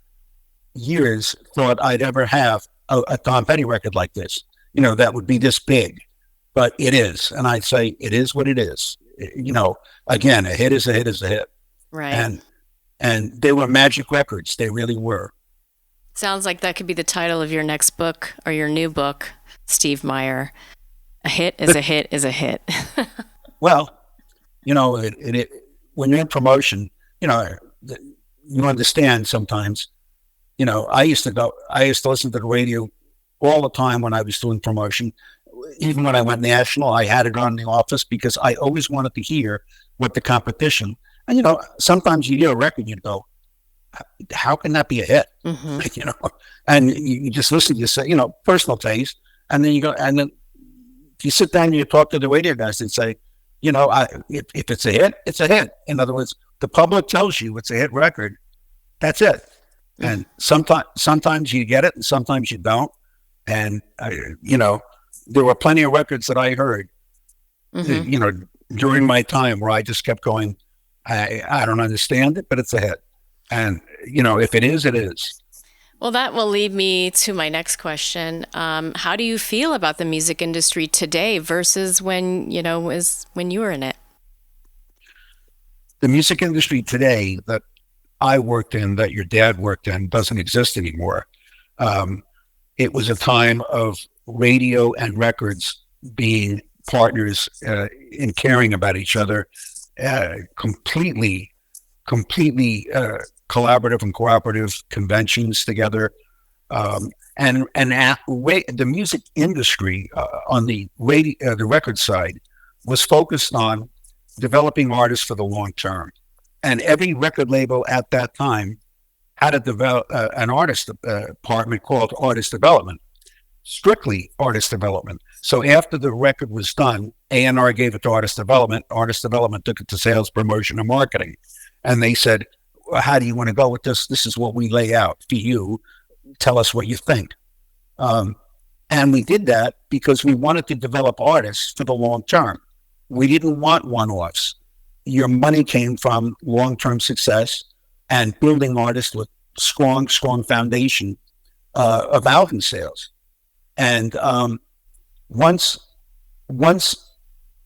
years thought I'd ever have a Tom Petty record like this, that would be this big, but it is. And I'd say it is what it is. Again, a hit is a hit is a hit. Right. And they were magic records. They really were. Sounds like that could be the title of your next book or your new book, Steve Meyer. A hit is a hit is a hit. Well, when you're in promotion, you understand sometimes, I used to listen to the radio all the time when I was doing promotion. Even when I went national, I had it on in the office because I always wanted to hear what the competition. And, sometimes you hear a record, you go, how can that be a hit? Mm-hmm. And you just listen, you say, personal taste. And then you go, and then you sit down and you talk to the radio guys and say, if it's a hit, it's a hit. In other words, the public tells you it's a hit record. That's it. Mm-hmm. And sometimes you get it and sometimes you don't. And, there were plenty of records that I heard, mm-hmm. During my time where I just kept going, I don't understand it, but it's a hit. And, if it is, it is. Well, that will lead me to my next question. How do you feel about the music industry today versus when you were in it? The music industry today that I worked in, that your dad worked in, doesn't exist anymore. It was a time of radio and records being partners in caring about each other, completely collaborative and cooperative conventions together, and the music industry on the record side was focused on developing artists for the long term, and every record label at that time had an artist department called artist development, strictly artist development. So after the record was done, A&R gave it to artist development. Artist development took it to sales, promotion, and marketing, and they said, how do you want to go with this? This is what we lay out for you. Tell us what you think. And we did that because we wanted to develop artists for the long term. We didn't want one-offs. Your money came from long-term success and building artists with strong foundation of album sales. And once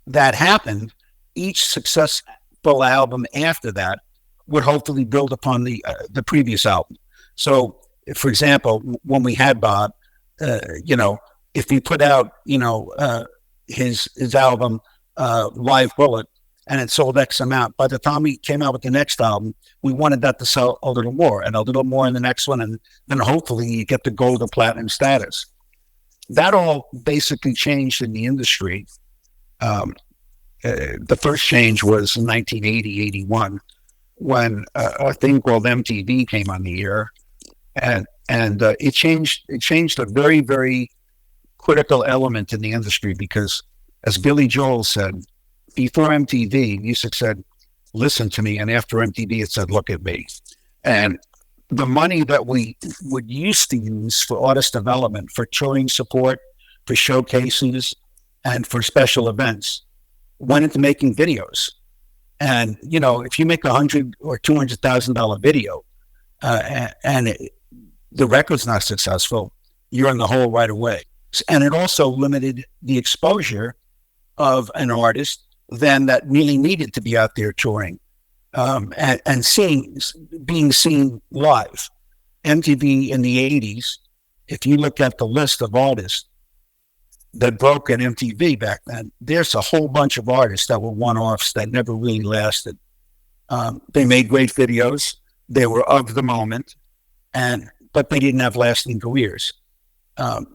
that happened, each successful album after that would hopefully build upon the previous album. So, for example, when we had Bob, if he put out, his album, Live Bullet, and it sold X amount, by the time he came out with the next album, we wanted that to sell a little more and a little more in the next one, and then hopefully you get the gold or platinum status. That all basically changed in the industry. The first change was in 1980, 81, when a thing called MTV came on the air, and it changed a very, very critical element in the industry, because, as Billy Joel said, before MTV, music said, listen to me, and after MTV, it said, look at me. And the money that we would used to use for artist development, for touring support, for showcases, and for special events went into making videos. And, if you make $100,000 or $200,000 video and the record's not successful, you're in the hole right away. And it also limited the exposure of an artist then that really needed to be out there touring and being seen live. MTV in the 80s, if you look at the list of artists that broke at MTV back then, there's a whole bunch of artists that were one-offs that never really lasted. They made great videos. They were of the moment, but they didn't have lasting careers.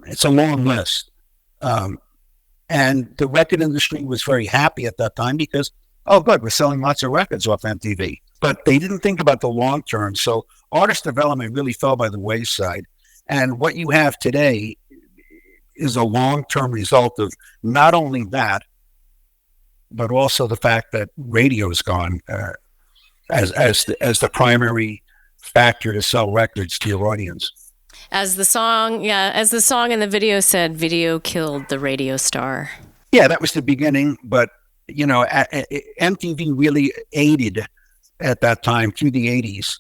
It's a long list. And the record industry was very happy at that time because, oh, good, we're selling lots of records off MTV. But they didn't think about the long term. So artist development really fell by the wayside. And what you have today is a long-term result of not only that, but also the fact that radio is gone as the primary factor to sell records to your audience. As the song in the video said, video killed the radio star. Yeah, that was the beginning. But, MTV really aided at that time through the 80s,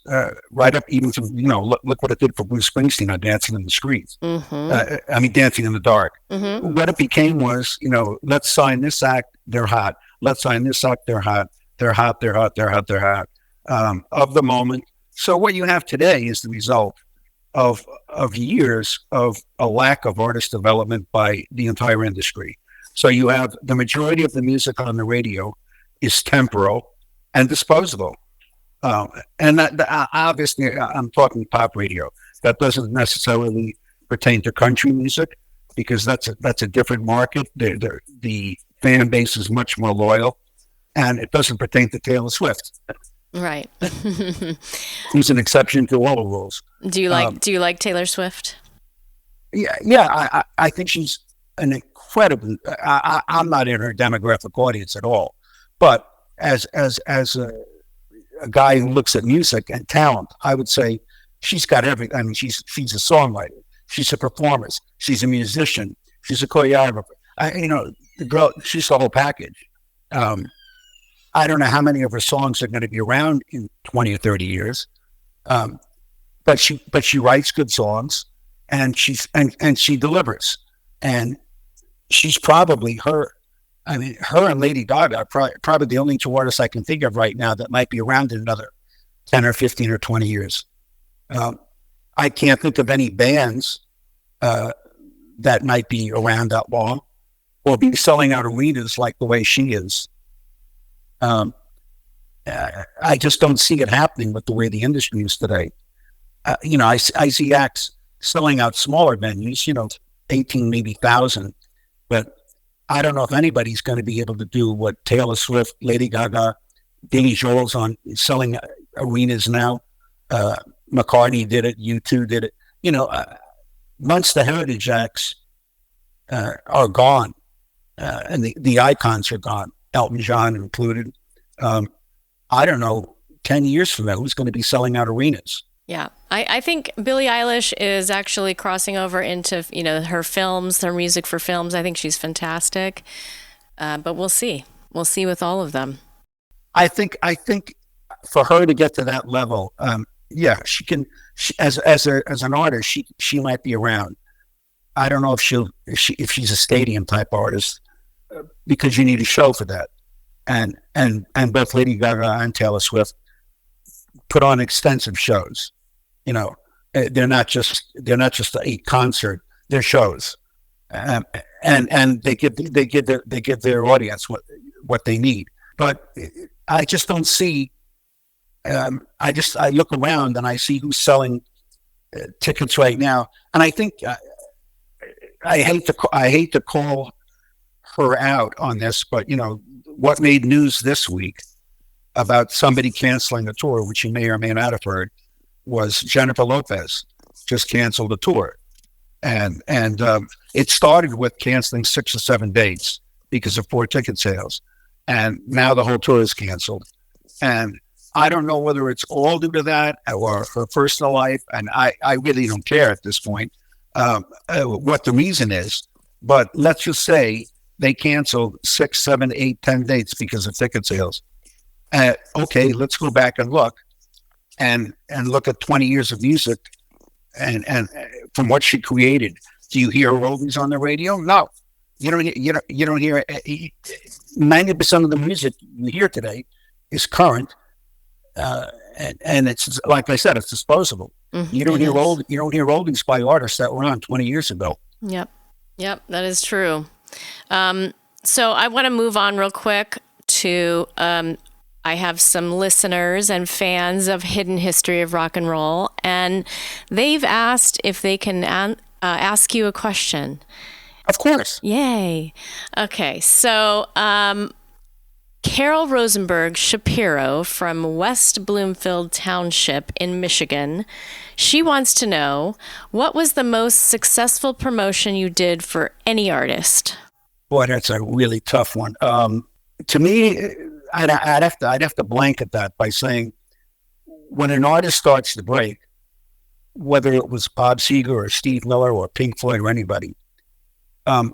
right up even to, look what it did for Bruce Springsteen on Dancing in the Streets. Mm-hmm. Dancing in the Dark. Mm-hmm. What it became was, let's sign this act, they're hot. Let's sign this act, they're hot. They're hot, they're hot, they're hot, they're hot. Of the moment. So what you have today is the result of years of a lack of artist development by the entire industry. So you have the majority of the music on the radio is temporal and disposable. And that obviously, I'm talking pop radio. That doesn't necessarily pertain to country music because that's a different market. The fan base is much more loyal, and it doesn't pertain to Taylor Swift. Right. He's an exception to all the rules. Do you like Taylor Swift? Yeah. I think she's an incredible. I'm not in her demographic audience at all, but as a guy who looks at music and talent, I would say she's got everything. I mean, she's a songwriter, she's a performer, she's a musician, she's a choreographer. The girl, she's the whole package. I don't know how many of her songs are going to be around in 20 or 30 years, but she writes good songs, and she delivers, and she's probably her and Lady Gaga are probably the only two artists I can think of right now that might be around in another 10 or 15 or 20 years. I can't think of any bands that might be around that long or be selling out arenas like the way she is. I just don't see it happening with the way the industry is today. I see acts selling out smaller venues, 18, maybe 1,000, but I don't know if anybody's going to be able to do what Taylor Swift, Lady Gaga, Billy Joel's on selling arenas now. McCartney did it. U2 did it. Once the heritage acts are gone, and the icons are gone, Elton John included, I don't know, 10 years from now, who's going to be selling out arenas? Yeah. I think Billie Eilish is actually crossing over into, her films, her music for films. I think she's fantastic. But we'll see. We'll see with all of them. I think for her to get to that level, she can, as an artist, she might be around. I don't know if she's a stadium type artist, because you need a show for that. And both Lady Gaga and Taylor Swift put on extensive shows. They're not just a concert; they're shows, and they give their audience what they need. But I just don't see. I look around and I see who's selling tickets right now, and I think I hate to call her out on this, but what made news this week about somebody canceling a tour, which you may or may not have heard, was Jennifer Lopez just canceled a tour, and it started with canceling 6 or 7 dates because of poor ticket sales, and now the whole tour is canceled. And I don't know whether it's all due to that or her personal life, and I really don't care at this point what the reason is. But let's just say they canceled 6, 7, 8, 10 dates because of ticket sales. Okay, let's go back and look look at 20 years of music and from what she created. Do you hear her oldies on the radio? No, you don't hear 90% of the music you hear today is current, and it's like I said, it's disposable. You don't hear oldies by artists that were on 20 years ago. Yep, that is true. So I want to move on real quick to. I have some listeners and fans of Hidden History of Rock and Roll, and they've asked if they can ask you a question. Of course. Yay. Okay, so Carol Rosenberg Shapiro from West Bloomfield Township in Michigan, she wants to know, what was the most successful promotion you did for any artist? Boy, that's a really tough one. To me, I'd have to blanket that by saying, when an artist starts to break, whether it was Bob Seger or Steve Miller or Pink Floyd or anybody,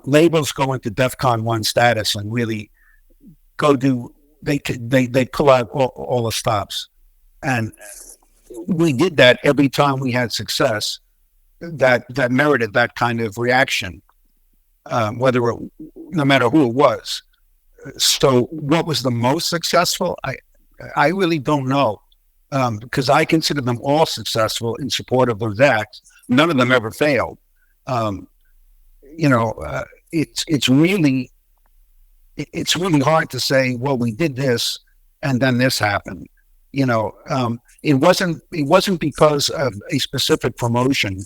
labels go into DEFCON 1 status and really they pull out all the stops. And we did that every time we had success that merited that kind of reaction, no matter who it was. So what was the most successful? I really don't know, because I consider them all successful in support of those acts. None of them ever failed. It's really hard to say, well, we did this and then this happened. It wasn't because of a specific promotion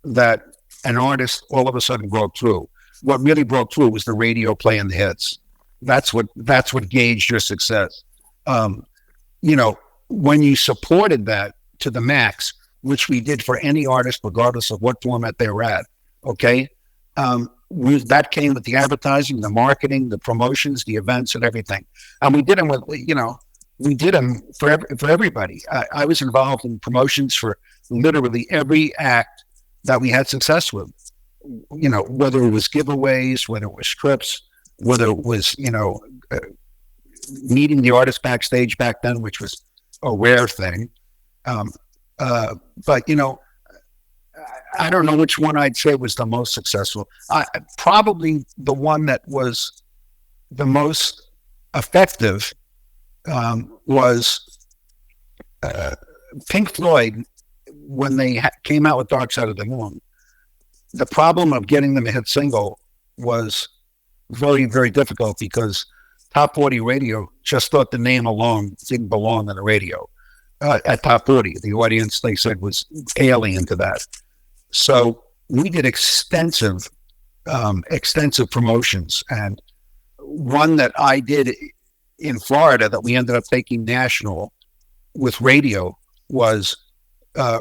that an artist all of a sudden broke through. What really broke through was the radio playing the hits. That's what gauged your success. When you supported that to the max, which we did for any artist, regardless of what format they were at. Okay. That came with the advertising, the marketing, the promotions, the events, and everything. And we did them for everybody. I was involved in promotions for literally every act that we had success with. Whether it was giveaways, whether it was scripts, whether it was, meeting the artist backstage back then, which was a rare thing. But I don't know which one I'd say was the most successful. Probably the one that was the most effective was Pink Floyd, when they came out with Dark Side of the Moon. The problem of getting them a hit single was very, very difficult, because Top 40 radio just thought the name alone didn't belong on the radio. At Top 40, the audience, they said, was alien to that. So we did extensive promotions, and one that I did in Florida that we ended up taking national with radio was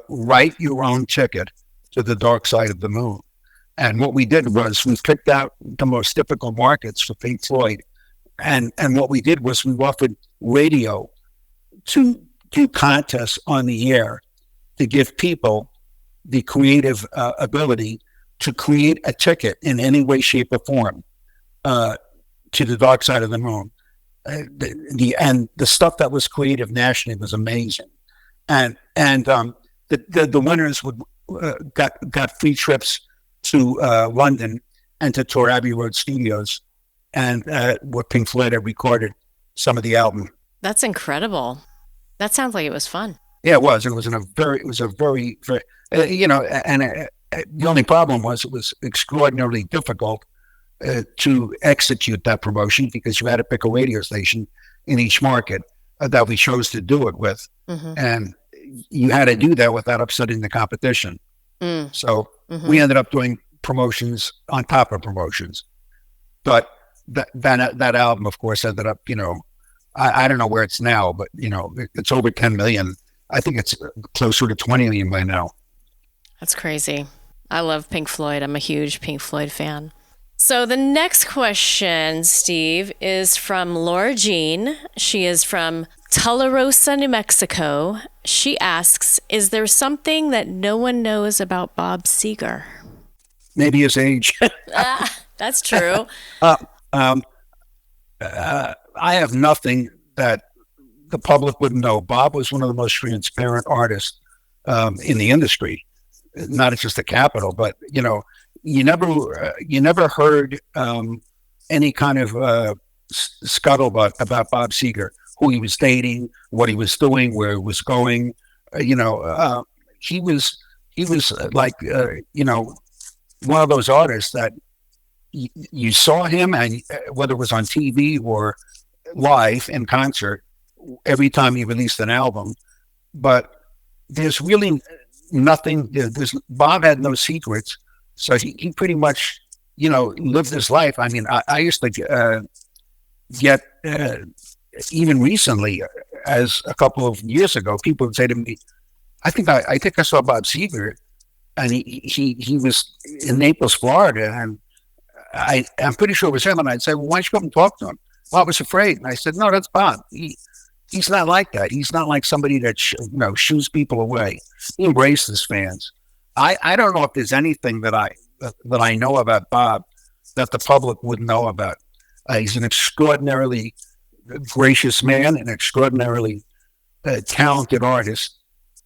Write Your Own Ticket to the Dark Side of the Moon. And what we did was we picked out the most difficult markets for Pink Floyd. And what we did was we offered radio to do contests on the air to give people the creative ability to create a ticket in any way, shape, or form to the Dark Side of the Moon. And the stuff that was creative nationally was amazing. And the winners got free trips to London and to Tor Abbey Road Studios, and where Pink Floyd had recorded some of the album. That's incredible. That sounds like it was fun. Yeah, it was. It was a very, the only problem was it was extraordinarily difficult to execute that promotion, because you had to pick a radio station in each market that we chose to do it with. Mm-hmm. And you had to do that without upsetting the competition. So we ended up doing promotions on top of promotions. But that album, of course, ended up, I don't know where it's now, but, it's over 10 million. I think it's closer to 20 million by now. That's crazy. I love Pink Floyd. I'm a huge Pink Floyd fan. So the next question, Steve, is from Laura Jean. She is from Tularosa, New Mexico. She asks, is there something that no one knows about Bob Seger? Maybe his age. That's true. I have nothing that the public wouldn't know. Bob was one of the most transparent artists in the industry, not just the Capitol, but, you never heard any kind of scuttlebutt about Bob Seger, who he was dating, what he was doing, where he was going. He was like one of those artists that you saw him, and whether it was on TV or live in concert, every time he released an album. But there's really nothing. Bob had no secrets, so he pretty much lived his life. I mean, I used to get even recently, as a couple of years ago, people would say to me, I think I saw Bob Seger, and he was in Naples, Florida, and I'm pretty sure it was him. And I'd say, well, why don't you come and talk to him? Well, I was afraid. And I said, no, that's Bob. He's not like that. He's not like somebody that shoos people away. He embraces fans. I don't know if there's anything that I know about Bob that the public wouldn't know about. He's an extraordinarily gracious man, an extraordinarily talented artist,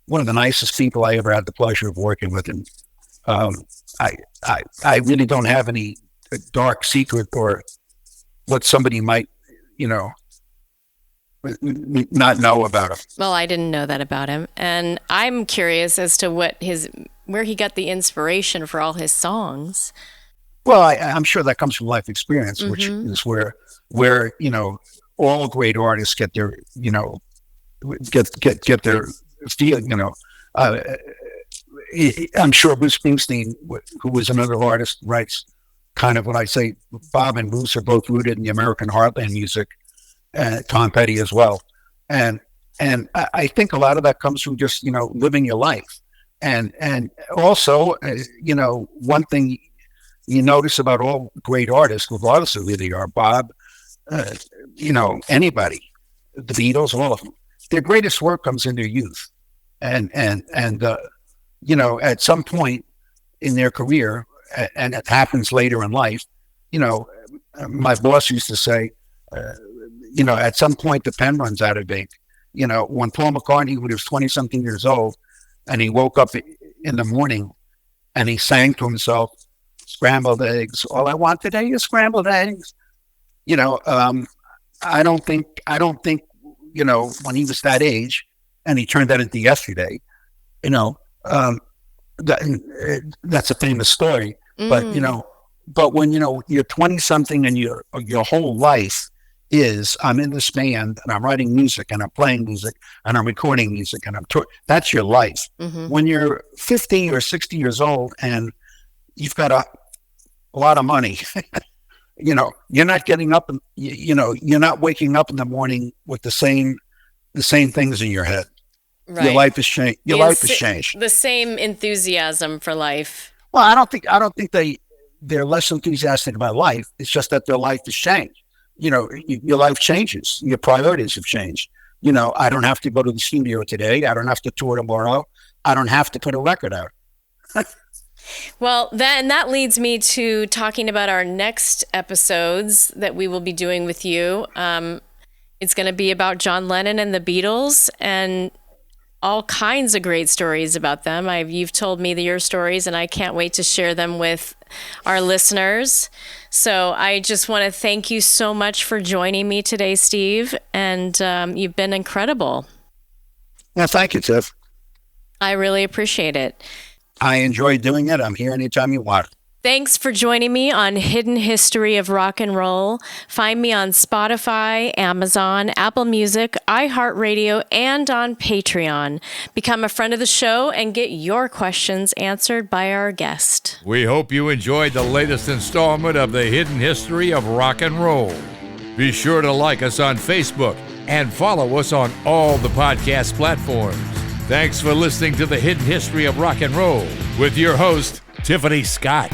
one of the nicest people I ever had the pleasure of working with. And I really don't have any dark secret or what somebody might, not know about him. Well, I didn't know that about him. And I'm curious as to where he got the inspiration for all his songs. Well, I'm sure that comes from life experience, which is where all great artists get their, get their feeling, I'm sure Bruce Springsteen, who was another artist, writes kind of what I say. Bob and Bruce are both rooted in the American heartland music, and Tom Petty as well. And I think a lot of that comes from just, living your life. And also, one thing you notice about all great artists, regardless of who they are, Bob, anybody, the Beatles, all of them, their greatest work comes in their youth. And at some point in their career, and it happens later in life, my boss used to say, at some point the pen runs out of ink. When Paul McCartney was 20-something years old, and he woke up in the morning and he sang to himself, "Scrambled eggs. All I want today is scrambled eggs." I don't think when he was that age and he turned that into yesterday, that's a famous story. But when you're 20-something and your whole life is, I'm in this band and I'm writing music and I'm playing music and I'm recording music and that's your life. When you're 50 or 60 years old and you've got a lot of money, you're not getting up and you're not waking up in the morning with the same things in your head. Right. Your life has changed. Life has changed. The same enthusiasm for life. Well, I don't think they're less enthusiastic about life. It's just that their life has changed. Your life changes. Your priorities have changed. I don't have to go to the studio today. I don't have to tour tomorrow. I don't have to put a record out. Well, that leads me to talking about our next episodes that we will be doing with you. It's going to be about John Lennon and the Beatles and all kinds of great stories about them. You've told me your stories, and I can't wait to share them with our listeners. So I just want to thank you so much for joining me today, Steve, and you've been incredible. Yeah, thank you, Tiff. I really appreciate it. I enjoy doing it. I'm here anytime you want. Thanks for joining me on Hidden History of Rock and Roll. Find me on Spotify, Amazon, Apple Music, iHeartRadio, and on Patreon. Become a friend of the show and get your questions answered by our guest. We hope you enjoyed the latest installment of the Hidden History of Rock and Roll. Be sure to like us on Facebook and follow us on all the podcast platforms. Thanks for listening to the Hidden History of Rock and Roll with your host, Tiffany Scott.